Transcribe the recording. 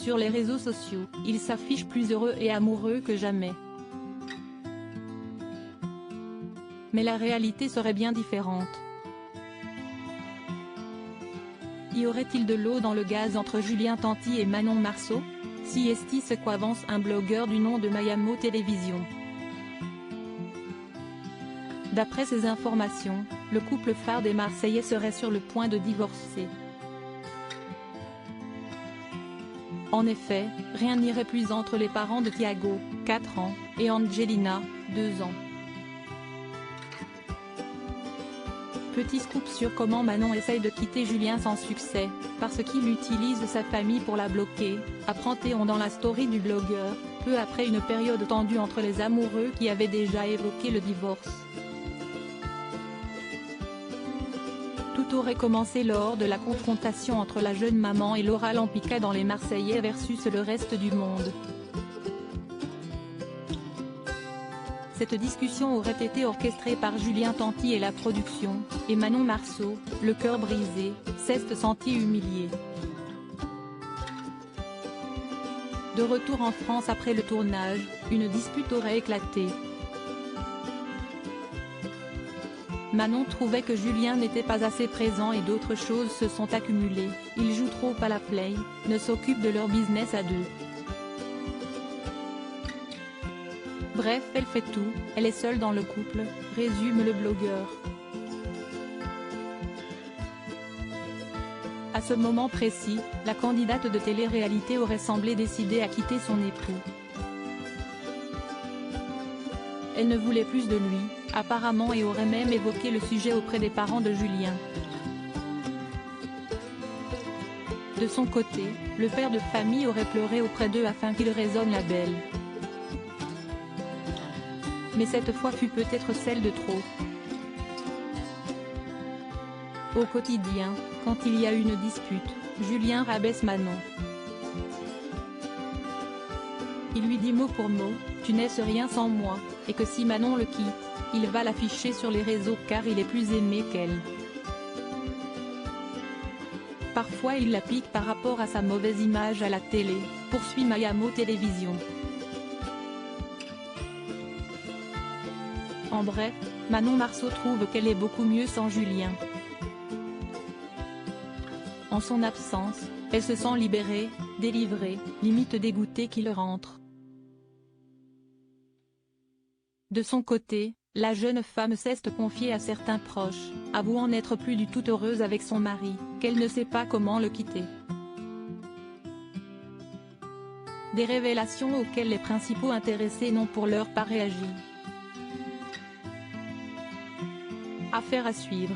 Sur les réseaux sociaux, il s'affiche plus heureux et amoureux que jamais. Mais la réalité serait bien différente. Y aurait-il de l'eau dans le gaz entre Julien Tanti et Manon Marceau? Si est ce qu'avance un blogueur du nom de Mayamo Télévision. D'après ces informations, le couple phare des Marseillais serait sur le point de divorcer. En effet, rien n'irait plus entre les parents de Thiago, 4 ans, et Angelina, 2 ans. Petit scoop sur comment Manon essaye de quitter Julien sans succès, parce qu'il utilise sa famille pour la bloquer, apprend-on dans la story du blogueur, peu après une période tendue entre les amoureux qui avaient déjà évoqué le divorce. Tout aurait commencé lors de la confrontation entre la jeune maman et Laura Lampica dans Les Marseillais versus le reste du monde. Cette discussion aurait été orchestrée par Julien Tanti et la production, et Manon Marceau, le cœur brisé, s'est senti humiliée. De retour en France après le tournage, une dispute aurait éclaté. Manon trouvait que Julien n'était pas assez présent et d'autres choses se sont accumulées, ils jouent trop à la play, ne s'occupent de leur business à deux. Bref, elle fait tout, elle est seule dans le couple, résume le blogueur. À ce moment précis, la candidate de télé-réalité aurait semblé décidée à quitter son époux. Elle ne voulait plus de lui, apparemment, et aurait même évoqué le sujet auprès des parents de Julien. De son côté, le père de famille aurait pleuré auprès d'eux afin qu'il raisonne la belle. Mais cette fois fut peut-être celle de trop. Au quotidien, quand il y a une dispute, Julien rabaisse Manon. Il lui dit mot pour mot, tu n'es rien sans moi, et que si Manon le quitte, il va l'afficher sur les réseaux car il est plus aimé qu'elle. Parfois il la pique par rapport à sa mauvaise image à la télé, poursuit Mayamo Télévision. En bref, Manon Marceau trouve qu'elle est beaucoup mieux sans Julien. En son absence, elle se sent libérée, délivrée, limite dégoûtée qu'il rentre. De son côté, la jeune femme s'est confiée à certains proches, avouant n'être plus du tout heureuse avec son mari, qu'elle ne sait pas comment le quitter. Des révélations auxquelles les principaux intéressés n'ont pour l'heure pas réagi. Affaire à suivre.